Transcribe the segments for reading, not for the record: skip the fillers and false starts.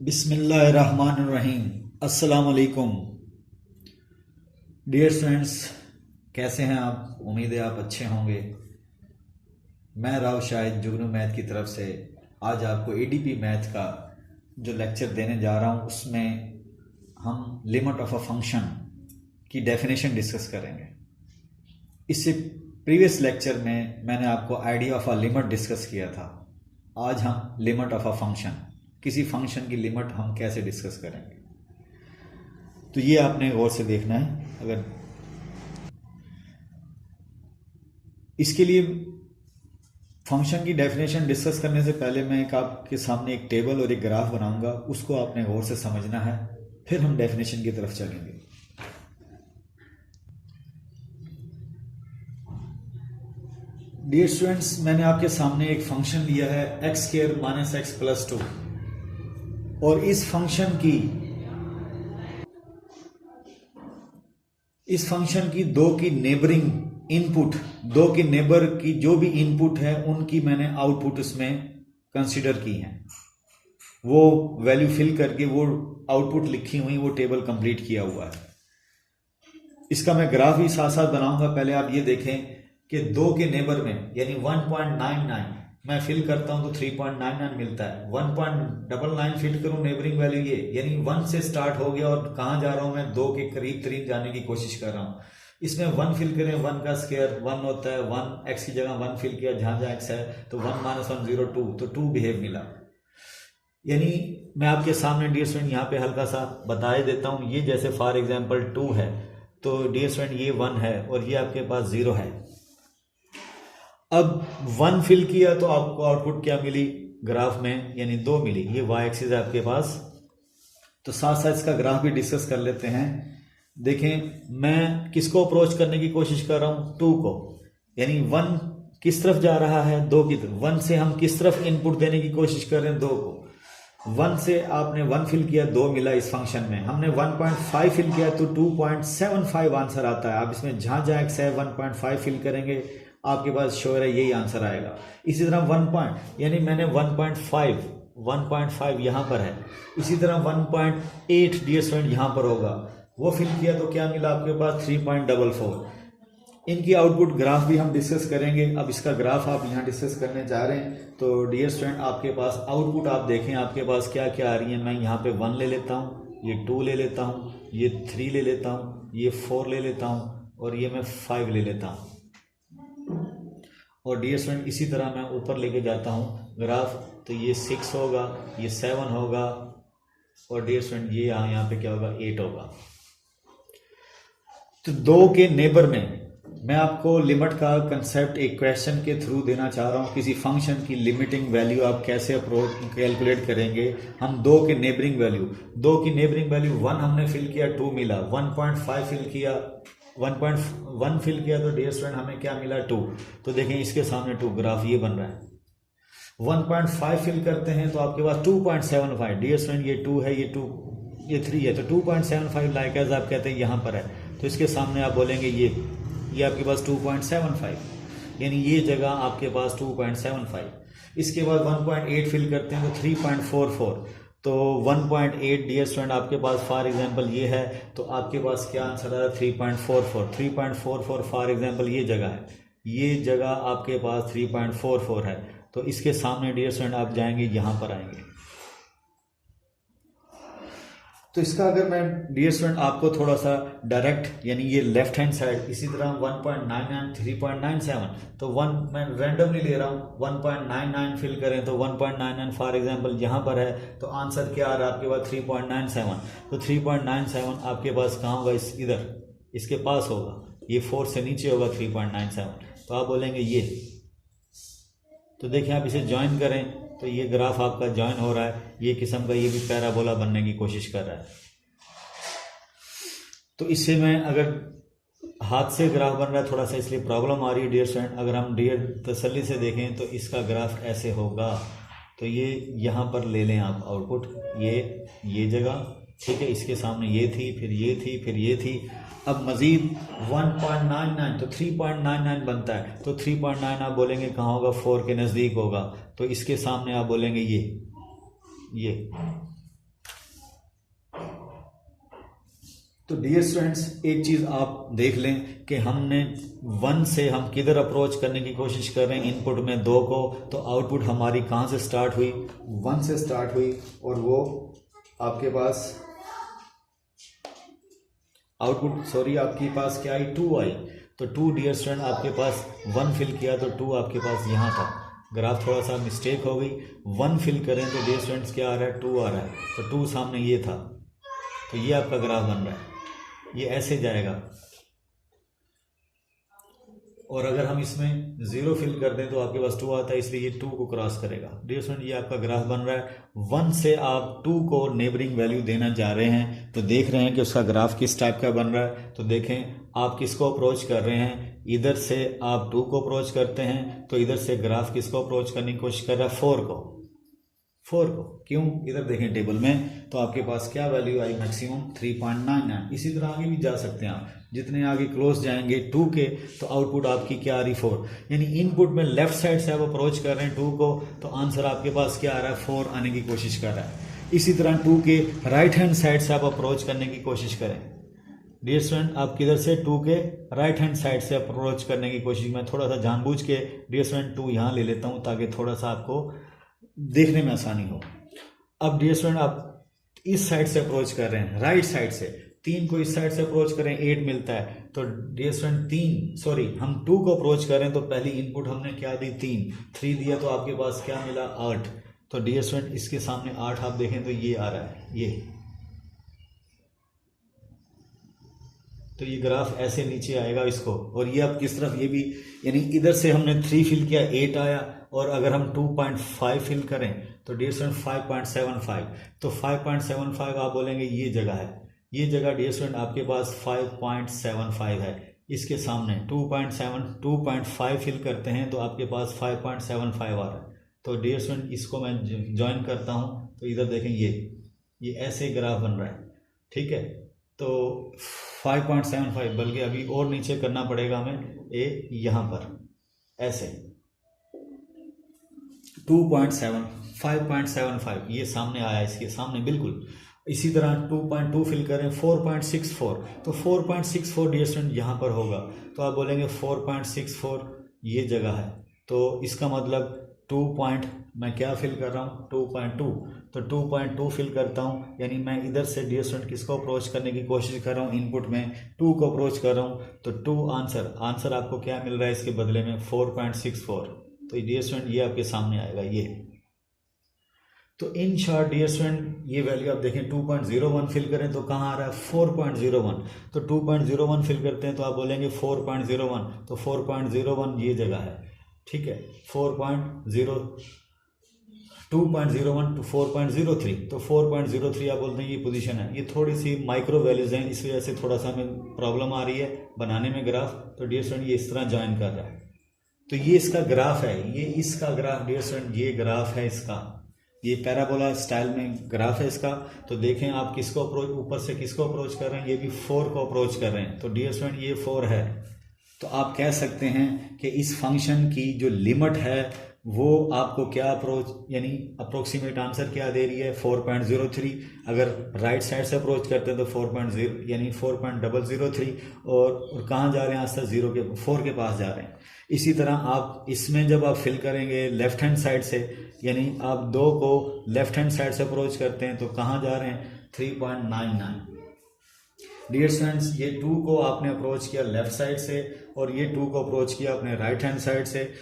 बिस्मिल्लाहिर्रहमानिर्रहीम। अस्सलाम वालेकुम डियर स्टूडेंट्स, कैसे हैं आप? उम्मीद है आप अच्छे होंगे। मैं राव शाहिद जुगनू मैथ की तरफ से आज आपको एडीपी मैथ का जो लेक्चर देने जा रहा हूं उसमें हम लिमिट ऑफ अ फंक्शन की डेफिनेशन डिस्कस करेंगे। इससे प्रीवियस लेक्चर में मैंने आपको idea of a limit discuss किया था। आज हम लिमिट ऑफ अ फंक्शन, किसी फंक्शन की लिमिट हम कैसे डिस्कस करेंगे, तो ये आपने गौर से देखना है। अगर इसके लिए फंक्शन की डेफिनेशन डिस्कस करने से पहले मैं आपके सामने एक टेबल और एक ग्राफ बनाऊंगा, उसको आपने गौर से समझना है, फिर हम डेफिनेशन की तरफ चलेंगे। डियर स्टूडेंट्स, मैंने आपके सामने एक फंक्शन लिया है x square minus x plus 2, और इस फंक्शन की दो की नेबरिंग इनपुट, दो की नेबर की जो भी इनपुट है उनकी मैंने आउटपुट इसमें कंसीडर की है। वो वैल्यू फिल करके वो आउटपुट लिखी हुई वो टेबल कंप्लीट किया हुआ है। इसका मैं ग्राफ भी साथ साथ बनाऊंगा। पहले आप ये देखें कि दो के नेबर में यानी 1.99 मैं फिल करता हूं तो 3.99 मिलता है। 1.99 फिट करूं नेबरिंग वैल्यू ये, यानी 1 से स्टार्ट हो गया और कहां जा रहा हूं मैं, 2 के करीब तरीन जाने की कोशिश कर रहा हूं। इसमें 1 फिल करें, 1 का स्क्वायर 1 होता है। 1 एक्स की जगह 1 फिल किया, जहां जहां एक्स है तो 1 माइनस 1 0 2, तो 2 बिहेव मिला। यानी मैं आपके सामने डियर स्टूडेंट यहाँ पे हल्का सा बता देता हूँ। ये जैसे फॉर एग्जाम्पल 2 है तो डियर स्टूडेंट ये 1 है और ये आपके पास 0 है। अब 1 फिल किया तो आपको आउटपुट क्या मिली ग्राफ में, यानी 2 मिली। ये वाई एक्सिस है आपके पास। तो साथ साथ इसका ग्राफ भी डिस्कस कर लेते हैं। देखें मैं किसको अप्रोच करने की कोशिश कर रहा हूं, 2 को, यानी 1 किस तरफ जा रहा है, 2 की तरफ। 1 से हम किस तरफ इनपुट देने की कोशिश कर रहे हैं, 2 को। 1 से आपने 1 फिल किया, 2 मिला इस फंक्शन में। हमने 1.5 फिल किया तो 2.75 आंसर आता है। आप इसमें जहां जहां एक्स है 1.5 फिल करेंगे, आपके पास श्योर है यही आंसर आएगा। इसी तरह 1 पॉइंट, यानी मैंने 1.5 यहां पर है। इसी तरह 1.8 डियर स्टूडेंट यहां पर होगा, वो फिल किया तो क्या मिला आपके पास 3.44। इनकी आउटपुट ग्राफ भी हम डिस्कस करेंगे। अब इसका ग्राफ आप यहाँ डिस्कस करने जा रहे हैं। तो डियर स्टूडेंट आपके पास आउटपुट आप देखें आपके पास क्या क्या आ रही है। मैं यहाँ पे 1 ले लेता हूँ, ये 2 ले लेता हूँ, ये 3 ले लेता हूँ, ये 4 ले लेता हूँ और ये मैं 5 ले लेता हूँ। और डियर स्टूडेंट इसी तरह मैं ऊपर लेके जाता हूँ ग्राफ, तो ये 6 होगा, ये 7 होगा और डियर स्टूडेंट ये यहाँ पे क्या होगा, 8 होगा। तो 2 के नेबर में मैं आपको लिमिट का कंसेप्ट एक क्वेश्चन के थ्रू देना चाह रहा हूं। किसी फंक्शन की लिमिटिंग वैल्यू आप कैसे अप्रोच कैलकुलेट करेंगे। हम 2 के नेबरिंग वैल्यू, 2 की नेबरिंग वैल्यू 1 हमने फिल किया, 2 मिला। 1.5 फिल किया, 1.1 फिल किया तो डियर स्टूडेंट हमें क्या मिला, 2। तो देखें इसके सामने 2, ग्राफ ये बन रहा है। 1.5 फिल करते हैं तो आपके पास 2.75। डियर स्टूडेंट ये 2 है, ये 2, ये 3 है, तो 2.75 लाइक एज आप कहते हैं यहाँ पर है। तो इसके सामने आप बोलेंगे ये आपके पास 2.75, यानी ये जगह आपके पास 2.75। इसके बाद 1.8 फिल करते हैं तो 3.44। तो 1.8 डियर स्टूडेंट आपके पास फॉर एग्जांपल ये है, तो आपके पास क्या आंसर आ रहा है, 3.44। 3.44 फॉर एग्जांपल ये जगह है, ये जगह आपके पास 3.44 है। तो इसके सामने डियर स्टूडेंट आप जाएंगे, यहाँ पर आएंगे। तो इसका अगर मैं डियर स्टूडेंट आपको थोड़ा सा डायरेक्ट, यानी ये लेफ्ट हैंड साइड, इसी तरह 1.99 3.97, तो 1 मैं रैंडमली ले रहा हूँ। 1.99 फिल करें तो 1.99 फॉर एग्जांपल यहाँ पर है, तो आंसर क्या आ रहा है आपके पास 3.97। तो 3.97 आपके पास कहाँ होगा, इधर इसके पास होगा, ये 4 से नीचे होगा 3.97। तो आप बोलेंगे ये। तो देखिए आप इसे ज्वाइन करें तो ये ग्राफ आपका ज्वाइन हो रहा है। ये किस्म का ये भी पैराबोला बनने की कोशिश कर रहा है। तो इससे मैं अगर हाथ से ग्राफ बन रहा है थोड़ा सा, इसलिए प्रॉब्लम आ रही है डियर स्टूडेंट। अगर हम डियर तसल्ली से देखें तो इसका ग्राफ ऐसे होगा। तो ये यहाँ पर ले लें आप आउटपुट, ये जगह, ठीक है। इसके सामने ये थी, फिर ये थी, फिर ये थी। अब मजीद 1.99 तो 3.99 बनता है। तो 3.9 आप बोलेंगे कहाँ होगा, 4 के नज़दीक होगा। तो इसके सामने आप बोलेंगे ये तो डियर स्टूडेंट्स, एक चीज आप देख लें कि हमने 1 से हम किधर अप्रोच करने की कोशिश कर रहे हैं, इनपुट में 2 को, तो आउटपुट हमारी कहाँ से स्टार्ट हुई, 1 से स्टार्ट हुई और वो आपके पास आउटपुट आपके पास क्या आई, 2 आई। तो 2 डियर स्टूडेंट आपके पास 1 फिल किया तो 2 आपके पास यहाँ था। ग्राफ थोड़ा सा मिस्टेक हो गई, 1 फिल करें तो डियर स्टूडेंट्स क्या आ रहा है, 2 आ रहा है। तो 2 सामने ये था, तो ये आपका ग्राफ बन रहा है, ये ऐसे जाएगा। और अगर हम इसमें 0 फिल कर दें तो आपके पास 2 आता है, इसलिए ये 2 को क्रॉस करेगा। डियर स्टूडेंट, ये आपका ग्राफ बन रहा है। 1 से आप 2 को नेबरिंग वैल्यू देना जा रहे हैं, तो देख रहे हैं कि उसका ग्राफ किस टाइप का बन रहा है। तो देखें आप किसको अप्रोच कर रहे हैं, इधर से आप 2 को अप्रोच करते हैं तो इधर से ग्राफ किसको अप्रोच करने की कोशिश कर रहा है, 4 को। क्यों, इधर देखें टेबल में तो आपके पास क्या वैल्यू आई, मैक्सिमम 3.99। इसी तरह आगे भी जा सकते हैं आप, जितने आगे क्लोज जाएंगे 2 के तो आउटपुट आपकी क्या आ रही, 4। यानी इनपुट में लेफ्ट साइड से आप अप्रोच कर रहे हैं 2 को, तो आंसर आपके पास क्या आ रहा है, 4 आने की कोशिश कर रहा है। इसी तरह 2 के राइट हैंड साइड से आप अप्रोच करने की कोशिश करें। डियर स्टूडेंट, आप किधर से, 2 के राइट हैंड साइड से अप्रोच करने की कोशिश। मैं थोड़ा सा जानबूझ के डियर स्टूडेंट 2 यहाँ ले लेता हूँ ताकि थोड़ा सा आपको देखने में आसानी हो। अब डियर स्टूडेंट, आप इस साइड से अप्रोच कर रहे हैं, राइट साइड से। 3 को इस साइड से अप्रोच करें, 8 मिलता है। तो डियर स्टूडेंट हम 2 को अप्रोच कर रहे हैं तो पहली इनपुट हमने क्या दी, 3 दिया, तो आपके पास क्या मिला, 8। तो डियर स्टूडेंट इसके सामने 8 आप देखें तो ये आ रहा है, ये। तो ये ग्राफ ऐसे नीचे आएगा इसको, और ये अब किस तरफ, ये भी, यानी इधर से हमने 3 फिल किया, 8 आया। और अगर हम 2.5 फिल करें तो डियर स्टूडेंट 5.75। तो 5.75 आप बोलेंगे ये जगह है, ये जगह डियर स्टूडेंट आपके पास 5.75 है। इसके सामने 2.5 फिल करते हैं तो आपके पास 5.75 आ रहा है। तो डियर स्टूडेंट इसको मैं ज्वाइन करता हूँ तो इधर देखें ये ऐसे ग्राफ बन रहा है, ठीक है। तो 5.75, बल्कि अभी और नीचे करना पड़ेगा हमें, यहाँ पर ऐसे 5.75 ये सामने आया, इसके सामने बिल्कुल। इसी तरह 2.2 फिल करें, 4.64। तो 4.64 डियर स्टूडेंट यहाँ पर होगा, तो आप बोलेंगे 4.64 ये जगह है। तो इसका मतलब 2. मैं क्या फिल कर रहा हूँ, 2.2। तो 2.2 फिल करता हूँ, यानी मैं इधर से डियर स्टूडेंट किसको अप्रोच करने की कोशिश कर रहा हूँ, इनपुट में 2 को अप्रोच कर रहा हूँ। तो 2 आंसर आपको क्या मिल रहा है इसके बदले में, 4.64। तो डियर स्टूडेंट ये आपके सामने आएगा, ये। तो इन शॉर्ट डियर स्टूडेंट ये वैल्यू आप देखें, 2.01 फिल करें तो कहाँ आ रहा है, 4.01। तो 2.01 फिल करते हैं तो आप बोलेंगे 4.01। तो 4.01 ये जगह है, ठीक है। 2.01 टू 4.03। तो 4.03 आप बोलते हैं ये पोजीशन है। ये थोड़ी सी माइक्रो वैल्यूज हैं, इस वजह से थोड़ा सा हमें प्रॉब्लम आ रही है बनाने में ग्राफ। तो डियर स्टूडेंट ये इस तरह ज्वाइन कर रहा है, तो ये इसका ग्राफ है, ये इसका ग्राफ डियर स्टूडेंट, ये ग्राफ है इसका, ये पैराबोला स्टाइल में ग्राफ है इसका। तो देखें आप किसको अप्रोच, ऊपर से किसको अप्रोच कर रहे हैं, ये भी 4 को अप्रोच कर रहे हैं। तो डियर स्टूडेंट ये 4 है। तो आप कह सकते हैं कि इस फंक्शन की जो लिमिट है वो आपको क्या अप्रोच, यानी अप्रोक्सीमेट आंसर क्या दे रही है, 4.03। अगर राइट साइड से अप्रोच करते हैं तो 4.0 यानी 4.003। और कहाँ जा रहे हैं, आंसर 4 के पास जा रहे हैं। इसी तरह आप इसमें जब आप फिल करेंगे लेफ्ट हैंड साइड से, यानी आप 2 को लेफ्ट हैंड साइड से अप्रोच करते हैं तो कहाँ जा रहे हैं, 3.99। डियर स्टूडेंट्स ये 2 को आपने अप्रोच किया लेफ्ट साइड से और ये 2 को अप्रोच किया अपने राइट हैंड साइड से।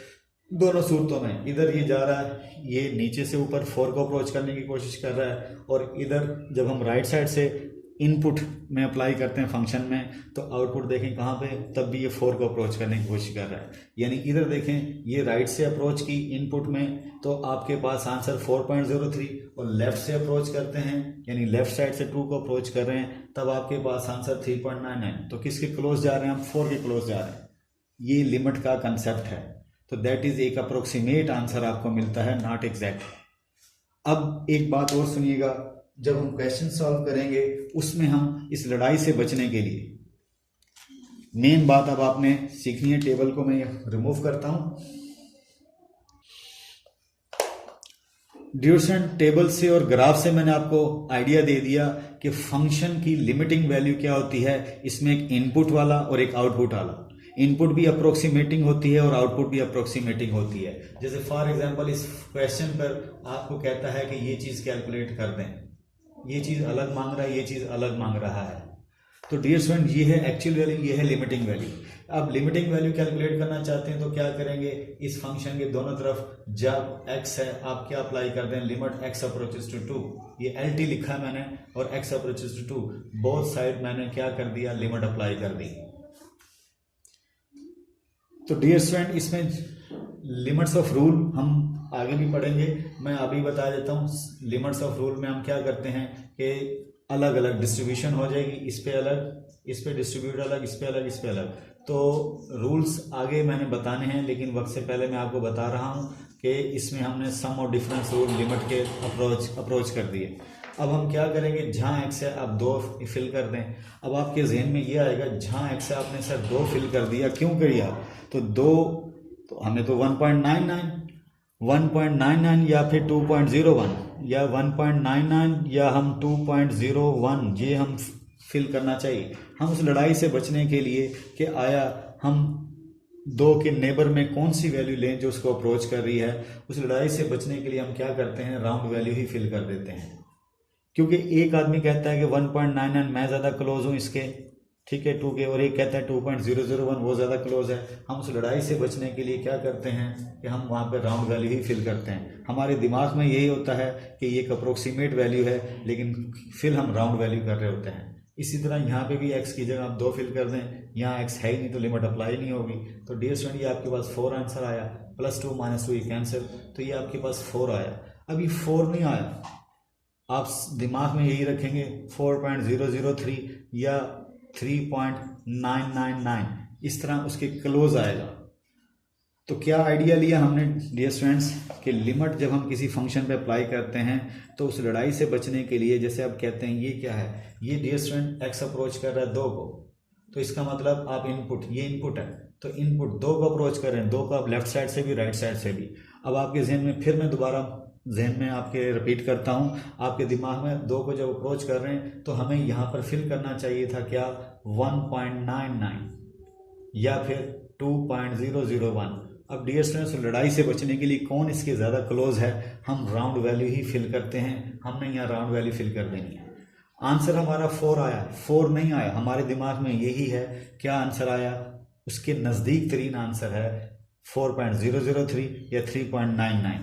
दोनों सूरतों में इधर ये जा रहा है, ये नीचे से ऊपर 4 को अप्रोच करने की कोशिश कर रहा है, और इधर जब हम राइट साइड से इनपुट में अप्लाई करते हैं फंक्शन में तो आउटपुट देखें कहाँ पे, तब भी ये 4 को अप्रोच करने की कोशिश कर रहा है। यानी इधर देखें ये राइट से अप्रोच की इनपुट में तो आपके पास आंसर 4.03, और लेफ्ट से अप्रोच करते हैं यानी लेफ्ट साइड से 2 को अप्रोच कर रहे हैं तब आपके पास आंसर 3.99। तो किसके क्लोज जा रहे हैं, हम 4 के क्लोज जा रहे हैं। ये लिमिट का कंसेप्ट है। तो दैट इज एक अप्रोक्सीमेट आंसर आपको मिलता है, नॉट एग्जैक्ट। अब एक बात और सुनिएगा, जब हम क्वेश्चन सॉल्व करेंगे उसमें हम इस लड़ाई से बचने के लिए मेन बात अब आपने सीखनी है। टेबल को मैं रिमूव करता हूं। डियर स्टूडेंट, टेबल से और ग्राफ से मैंने आपको आइडिया दे दिया कि फंक्शन की लिमिटिंग वैल्यू क्या होती है। इसमें एक इनपुट वाला और एक आउटपुट वाला। इनपुट भी अप्रोक्सीमेटिंग होती है और आउटपुट भी अप्रोक्सीमेटिंग होती है। जैसे फॉर एग्जांपल इस क्वेश्चन पर आपको कहता है कि ये चीज़ कैलकुलेट कर दें, ये चीज़ अलग मांग रहा है, ये चीज़ अलग मांग रहा है। तो डियर स्टूडेंट, ये है एक्चुअल वैल्यू, ये है लिमिटिंग वैल्यू। अब लिमिटिंग वैल्यू कैलकुलेट करना चाहते हैं तो क्या करेंगे, इस फंक्शन के दोनों तरफ जब x है आप क्या अप्लाई कर दें, लिमिट x अप्रोचेस टू 2, ये LT लिखा है मैंने, और x approaches to 2 both side मैंने क्या कर दिया, लिमिट अप्लाई कर दी। तो डियर स्टूडेंट, इसमें लिमिट्स ऑफ रूल हम आगे भी पढ़ेंगे, मैं अभी बता देता हूँ। लिमिट्स ऑफ रूल में हम क्या करते हैं कि अलग अलग डिस्ट्रीब्यूशन हो जाएगी, इस पे अलग, इस पे डिस्ट्रीब्यूट अलग, इस पे अलग, इस पे अलग। तो रूल्स आगे मैंने बताने हैं, लेकिन वक्त से पहले मैं आपको बता रहा हूँ कि इसमें हमने सम और डिफरेंस रूल लिमिट के अप्रोच कर दिए। अब हम क्या करेंगे, जहाँ x है आप 2 फिल कर दें। अब आपके जहन में ये आएगा, जहाँ x है आपने सर 2 फिल कर दिया, क्यों किया? तो 2, तो हमें तो 1.99 या फिर 2.01 या 1.99 या हम 2.01 ये हम फिल करना चाहिए। हम उस लड़ाई से बचने के लिए कि आया हम 2 के नेबर में कौन सी वैल्यू लें जो उसको अप्रोच कर रही है, उस लड़ाई से बचने के लिए हम क्या करते हैं, राउंड वैल्यू ही फिल कर देते हैं। क्योंकि एक आदमी कहता है कि 1.99 मैं ज़्यादा क्लोज हूँ इसके, ठीक है, 2 के, और एक कहता है 2.001 वो ज़्यादा क्लोज है। हम उस लड़ाई से बचने के लिए क्या करते हैं कि हम वहाँ पर राउंड वैल्यू ही फिल करते हैं। हमारे दिमाग में यही होता है कि ये एक अप्रोक्सीमेट वैल्यू है, लेकिन फिल हम राउंड वैल्यू कर रहे होते हैं। इसी तरह यहाँ पे भी x की जगह आप 2 फिल कर दें, यहाँ x है ही नहीं तो लिमिट अप्लाई नहीं होगी। तो डियर स्टूडेंट, ये आपके पास 4 आंसर आया, +2 -2 ये कैंसिल, तो ये आपके पास 4 आया। अब ये 4 नहीं आया, आप दिमाग में यही रखेंगे 4.003 या 3.999, इस तरह उसके क्लोज आएगा। तो क्या आइडिया लिया हमने डियर स्टूडेंट्स कि लिमिट जब हम किसी फंक्शन पे अप्लाई करते हैं तो उस लड़ाई से बचने के लिए, जैसे आप कहते हैं ये क्या है, ये डियर स्टूडेंट x अप्रोच कर रहा है 2 को, तो इसका मतलब आप इनपुट, ये इनपुट है, तो इनपुट 2 को अप्रोच कर रहे हैं, 2 को आप लेफ्ट साइड से भी राइट साइड से भी। अब आपके जहन में फिर मैं दोबारा जहन में आपके रिपीट करता हूँ, आपके दिमाग में 2 को जब अप्रोच कर रहे हैं तो हमें यहाँ पर फिल करना चाहिए था क्या, 1.99 या फिर 2.001। अब डियर स्टूडेंट्स, लड़ाई से बचने के लिए कौन इसके ज़्यादा क्लोज है, हम राउंड वैल्यू ही फिल करते हैं। हमने यहाँ राउंड वैल्यू फिल कर देनी है। आंसर हमारा 4 आया, 4 नहीं आया, हमारे दिमाग में यही है क्या आंसर आया, उसके नज़दीक तरीन आंसर है 4.003 या 3.99,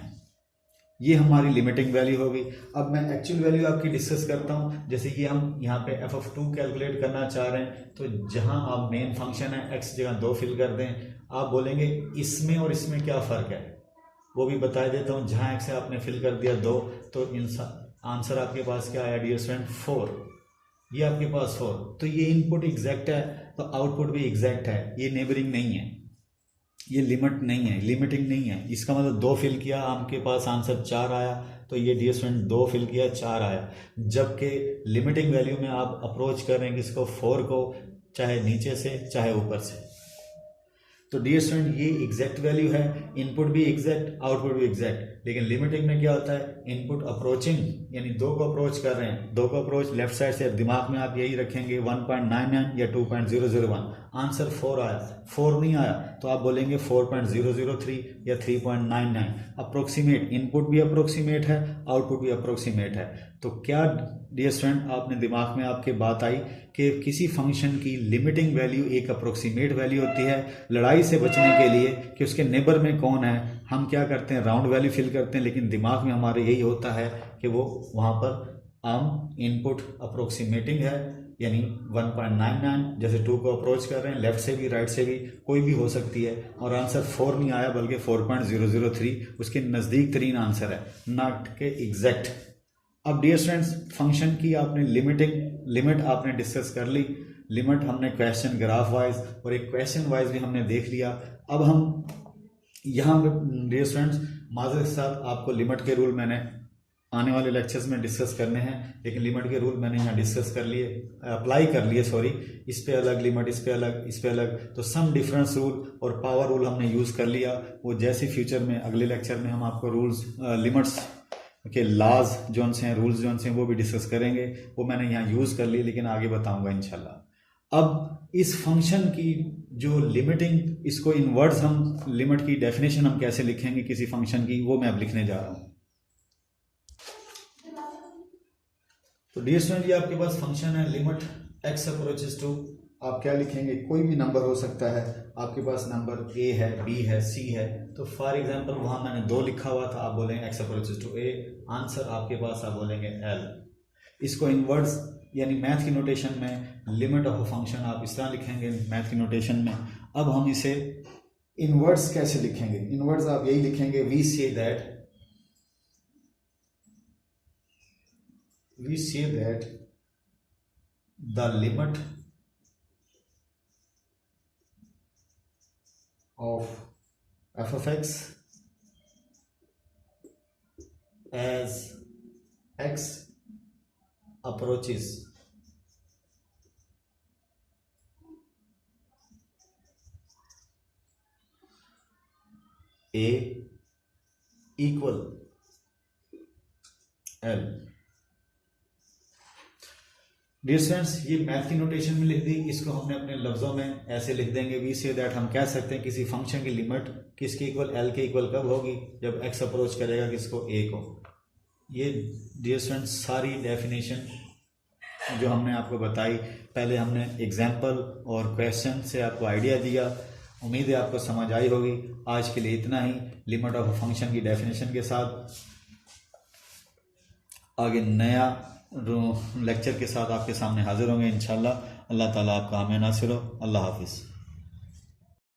ये हमारी लिमिटिंग वैल्यू होगी। अब मैं एक्चुअल वैल्यू आपकी डिस्कस करता हूँ। जैसे कि हम यहाँ पे f(2) कैलकुलेट करना चाह रहे हैं, तो जहाँ आप मेन फंक्शन है x जगह 2 फिल कर दें। आप बोलेंगे इसमें और इसमें क्या फ़र्क है, वो भी बता देता हूँ। जहाँ x है आपने फिल कर दिया 2, तो आंसर आपके पास क्या आया डियर स्टूडेंट, 4, ये आपके पास 4। तो ये इनपुट एग्जैक्ट है तो आउटपुट भी एग्जैक्ट है, ये नेबरिंग नहीं है, ये लिमिट नहीं है, लिमिटिंग नहीं है। इसका मतलब 2 फिल किया, आपके पास आंसर 4 आया, तो ये डियर स्टूडेंट 2 फिल किया 4 आया। जबकि लिमिटिंग वैल्यू में आप अप्रोच कर रहे हैं किसको, 4 को, चाहे नीचे से चाहे ऊपर से। तो डियर स्टूडेंट, ये एग्जैक्ट वैल्यू है, इनपुट भी एग्जैक्ट, आउटपुट भी एग्जैक्ट। लेकिन लिमिटिंग में क्या होता है, इनपुट अप्रोचिंग, यानी 2 को अप्रोच कर रहे हैं, 2 को अप्रोच लेफ्ट साइड से, दिमाग में आप यही रखेंगे 1.99 या 2.001। आंसर 4 आया, 4 नहीं आया तो आप बोलेंगे 4.003 या 3.99। अप्रोक्सीमेट, इनपुट भी अप्रोक्सीमेट है, आउटपुट भी अप्रोक्सीमेट है। तो क्या डियर स्टूडेंट, आपने दिमाग में आपके बात आई कि किसी फंक्शन की लिमिटिंग वैल्यू एक अप्रोक्सीमेट वैल्यू होती है। लड़ाई से बचने के लिए कि उसके नेबर में कौन है, हम क्या करते हैं, राउंड वैल्यू फिल करते हैं, लेकिन दिमाग में हमारे यही होता है कि वो वहाँ पर हम इनपुट अप्रोक्सीमेटिंग है, यानी 1.99, जैसे 2 को अप्रोच कर रहे हैं, लेफ्ट से भी राइट से भी, कोई भी हो सकती है। और आंसर 4 नहीं आया बल्कि 4.003 उसके नज़दीक तरीन आंसर है, नॉट के एग्जैक्ट। अब डियर स्टूडेंट्स, फंक्शन की आपने लिमिट आपने डिस्कस कर ली, लिमिट हमने क्वेश्चन ग्राफ वाइज और एक क्वेश्चन वाइज भी हमने देख लिया। अब हम यहाँ डियर स्टूडेंट्स माज़रत के साथ आपको लिमिट के रूल मैंने आने वाले लेक्चर्स में डिस्कस करने हैं, लेकिन लिमिट के रूल मैंने यहाँ डिस्कस कर लिए, अप्लाई कर लिए, सॉरी, इस पे अलग लिमिट, इस पे अलग, इस पे अलग। तो सम डिफरेंस रूल और पावर रूल हमने यूज़ कर लिया। वो जैसे फ्यूचर में अगले लेक्चर में हम आपको रूल्स लिमिट्स के लॉज जो से हैं, रूल्स जो से हैं, वो भी डिस्कस करेंगे। वो मैंने यहाँ यूज़ कर ली, लेकिन आगे बताऊंगा इंशाल्लाह। अब इस फंक्शन की जो लिमिटिंग, इसको इन वर्ड्स हम लिमिट की डेफिनेशन हम कैसे लिखेंगे किसी फंक्शन की, वो मैं अब लिखने जा रहा हूँ। तो डियर स्टूडेंट, ये आपके पास फंक्शन है लिमिट एक्स अप्रोचेस टू, आप क्या लिखेंगे, कोई भी नंबर हो सकता है। आपके पास नंबर ए है, बी है, सी है, तो फॉर एग्जांपल वहां मैंने 2 लिखा हुआ था, आप बोलेंगे x approaches to a, answer आपके पास आप बोलेंगे एल। इसको इन वर्ड्स यानी मैथ की नोटेशन में लिमिट ऑफ अ फंक्शन आप इस तरह लिखेंगे मैथ की नोटेशन में। अब हम इसे इन वर्ड्स कैसे लिखेंगे, इन वर्ड्स आप यही लिखेंगे, we say that the limit of f of x as x approaches a equal l। Dear students, ये मैथ की नोटेशन में लिख दी, इसको हमने अपने लफ्जों में ऐसे लिख देंगे, वी से दैट हम कह सकते हैं किसी फंक्शन की लिमिट किसके इक्वल, एल के इक्वल कब होगी, जब एक्स अप्रोच करेगा किसको, ए को। ये डियर स्टूडेंट्स सारी डेफिनेशन जो हमने आपको बताई, पहले हमने एग्जाम्पल और क्वेश्चन से आपको आइडिया दिया, उम्मीद है आपको समझ आई होगी। आज के लिए इतना ही, लिमिट ऑफ अ फंक्शन की डेफिनेशन के साथ आगे नया लेक्चर के साथ आपके सामने हाजिर होंगे इंशाल्लाह। अल्लाह ताला आपका हमें नासिर हो। अल्लाह हाफिज़।